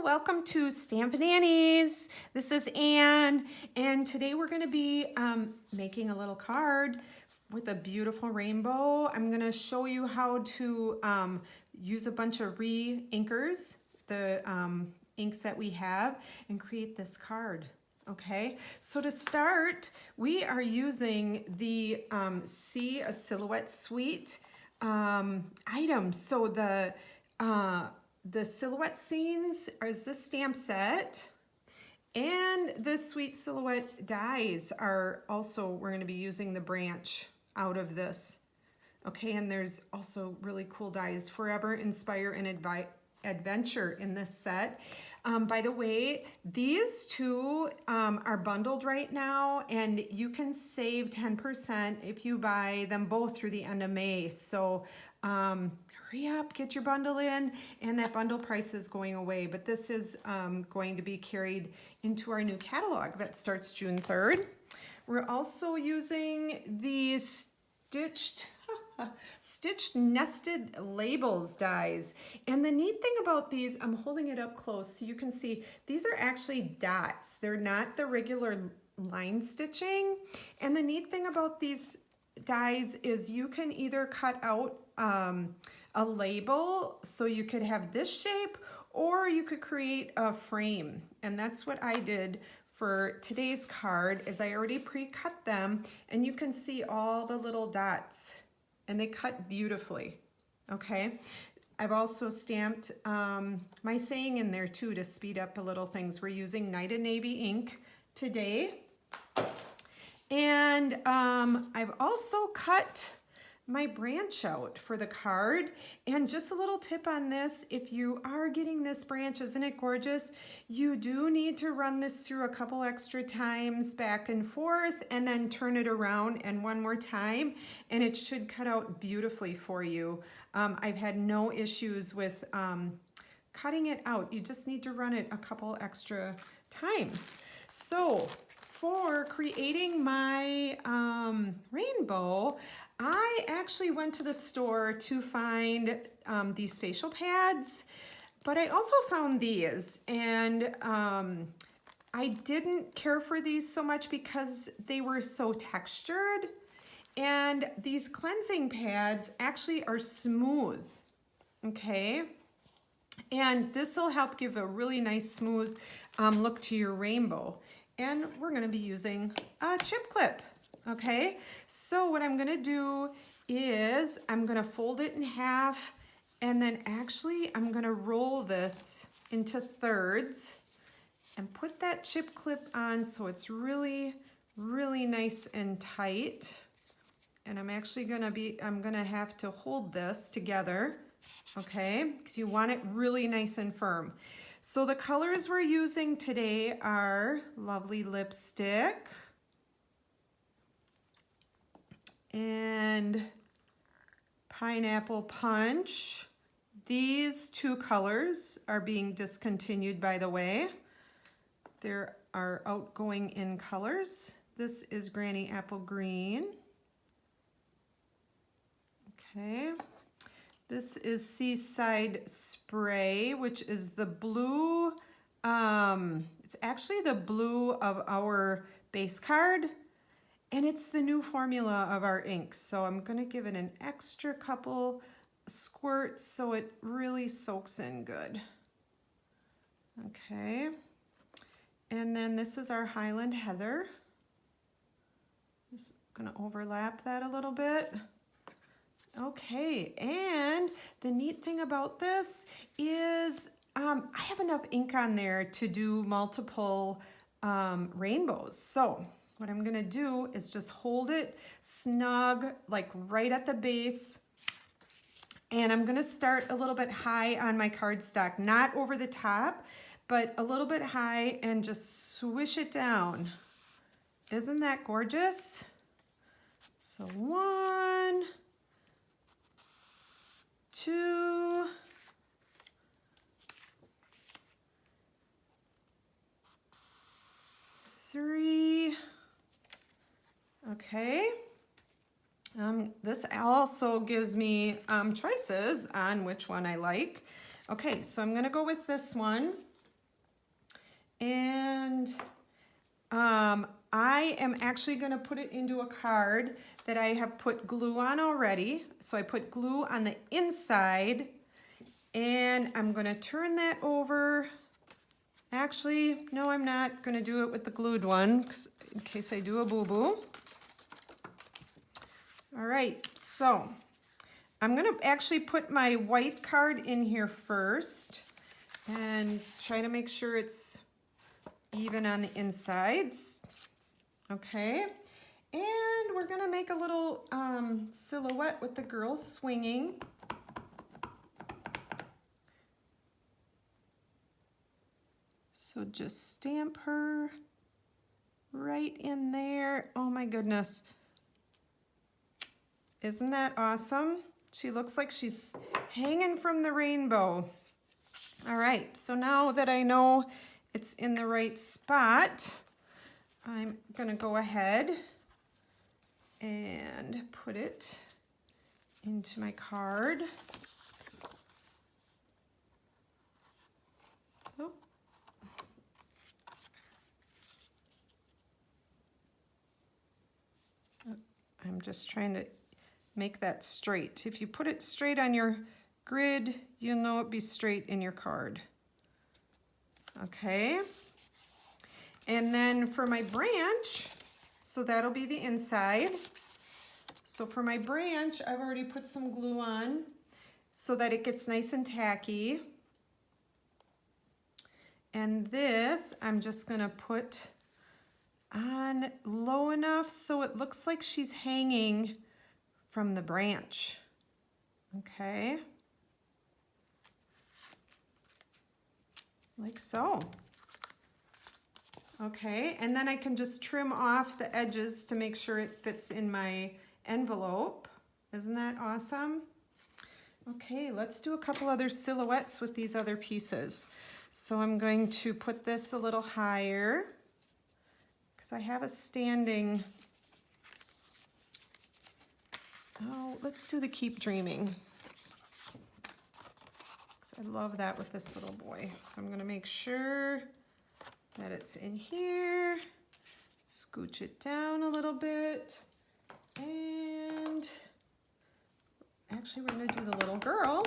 welcome to Stampin' Annie's. This is Anne, and today we're going to be making a little card with a beautiful rainbow. I'm going to show you how to use a bunch of re-inkers, the inks that we have, and create this card. Okay, so to start, we are using the See a Silhouette Suite items. So the silhouette scenes is this stamp set, and the sweet silhouette dies are also, we're going to be using the branch out of this. Okay, and there's also really cool dies, Forever, Inspire, and Adventure in this set. By the way, these two are bundled right now, and you can save 10% if you buy them both through the end of May. So hurry up, get your bundle in, and that bundle price is going away. But this is going to be carried into our new catalog that starts June 3rd. We're also using the stitched nested labels dies, and the neat thing about these, I'm holding it up close so you can see, these are actually dots. They're not the regular line stitching, and the neat thing about these dies is you can either cut out a label so you could have this shape, or you could create a frame, and that's what I did for today's card. Is I already pre-cut them, and you can see all the little dots, and they cut beautifully. Okay, I've also stamped my saying in there too to speed up a little things. We're using Night and Navy ink today, and I've also cut my branch out for the card. And just a little tip on this, if you are getting this branch, isn't it gorgeous? You do need to run this through a couple extra times back and forth, and then turn it around and one more time, and it should cut out beautifully for you. I've had no issues with cutting it out. You just need to run it a couple extra times. So for creating my rainbow, I actually went to the store to find these facial pads, but I also found these, and I didn't care for these so much because they were so textured, and these cleansing pads actually are smooth, okay? And this will help give a really nice smooth look to your rainbow. And we're gonna be using a chip clip. Okay, so what I'm gonna do is I'm gonna fold it in half, and then actually I'm gonna roll this into thirds and put that chip clip on so it's really, really nice and tight. And I'm actually I'm gonna have to hold this together, okay, because you want it really nice and firm. So the colors we're using today are Lovely Lipstick and Pineapple Punch. These two colors are being discontinued, by the way. There are outgoing in colors. This is Granny Apple Green. Okay. This is Seaside Spray, which is the blue. It's actually the blue of our base card, and it's the new formula of our inks. So I'm gonna give it an extra couple squirts so it really soaks in good. Okay, and then this is our Highland Heather. Just gonna overlap that a little bit. Okay, and the neat thing about this is I have enough ink on there to do multiple rainbows. So what I'm gonna do is just hold it snug, like right at the base, and I'm gonna start a little bit high on my cardstock, not over the top, but a little bit high, and just swish it down. Isn't that gorgeous? So 1, 2, 3. Okay. This also gives me choices on which one I like. Okay, so I'm gonna go with this one. And I am actually going to put it into a card that I have put glue on already. So I put glue on the inside, and I'm going to turn that over. Actually, no, I'm not going to do it with the glued one in case I do a boo-boo. All right, so I'm going to actually put my white card in here first and try to make sure it's even on the insides. Okay, and we're going to make a little silhouette with the girl swinging. So just stamp her right in there. Oh my goodness. Isn't that awesome? She looks like she's hanging from the rainbow. All right, so now that I know it's in the right spot, I'm gonna go ahead and put it into my card. Oh. I'm just trying to make that straight. If you put it straight on your grid, you'll know it'll be straight in your card. Okay. And then for my branch, so that'll be the inside. So for my branch, I've already put some glue on so that it gets nice and tacky. And this, I'm just gonna put on low enough so it looks like she's hanging from the branch. Okay. Like so. Okay, and then I can just trim off the edges to make sure it fits in my envelope. Isn't that awesome? Okay, let's do a couple other silhouettes with these other pieces. So I'm going to put this a little higher because I have a standing. Oh, let's do the Keep Dreaming. I love that with this little boy. So I'm gonna make sure that it's in here. Scooch it down a little bit. And actually we're gonna do the little girl.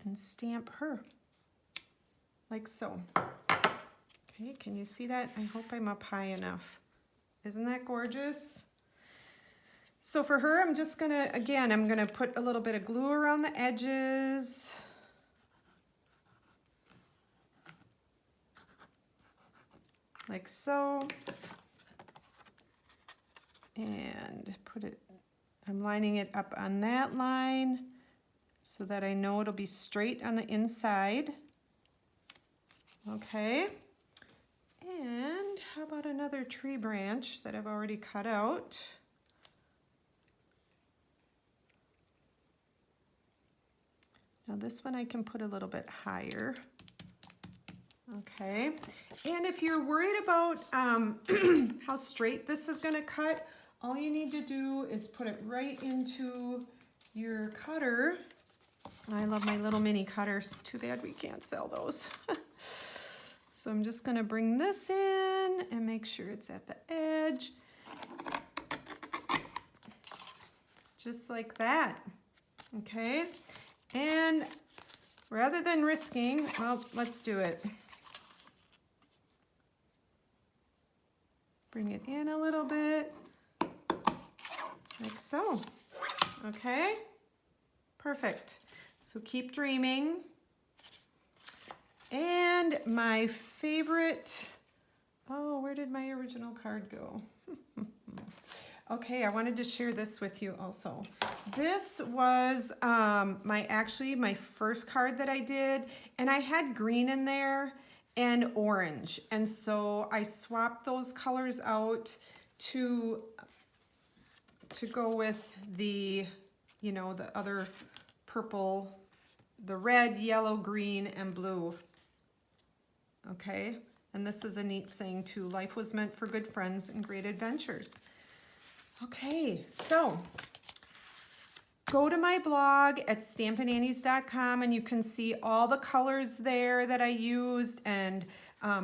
And stamp her, like so. Okay, can you see that? I hope I'm up high enough. Isn't that gorgeous? So for her, I'm just gonna, again, I'm gonna put a little bit of glue around the edges. Like so. And put it, I'm lining it up on that line so that I know it'll be straight on the inside. Okay. And how about another tree branch that I've already cut out? Now this one I can put a little bit higher. Okay, and if you're worried about how straight this is going to cut, all you need to do is put it right into your cutter. I love my little mini cutters. Too bad we can't sell those. So I'm just going to bring this in and make sure it's at the edge. Just like that. Okay, and rather than risking, well, let's do it. Bring it in a little bit, like so. Okay, perfect. So keep dreaming. And my favorite, oh, where did my original card go? Okay, I wanted to share this with you also. This was my first card that I did, and I had green in there and orange, and so I swapped those colors out to go with the, you know, the other purple, the red, yellow, green, and blue. Okay, and this is a neat saying too: life was meant for good friends and great adventures. Okay, so go to my blog at stampinannies.com and you can see all the colors there that I used and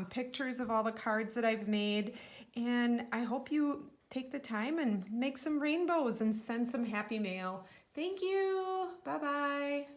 pictures of all the cards that I've made. And I hope you take the time and make some rainbows and send some happy mail. Thank you. Bye-bye.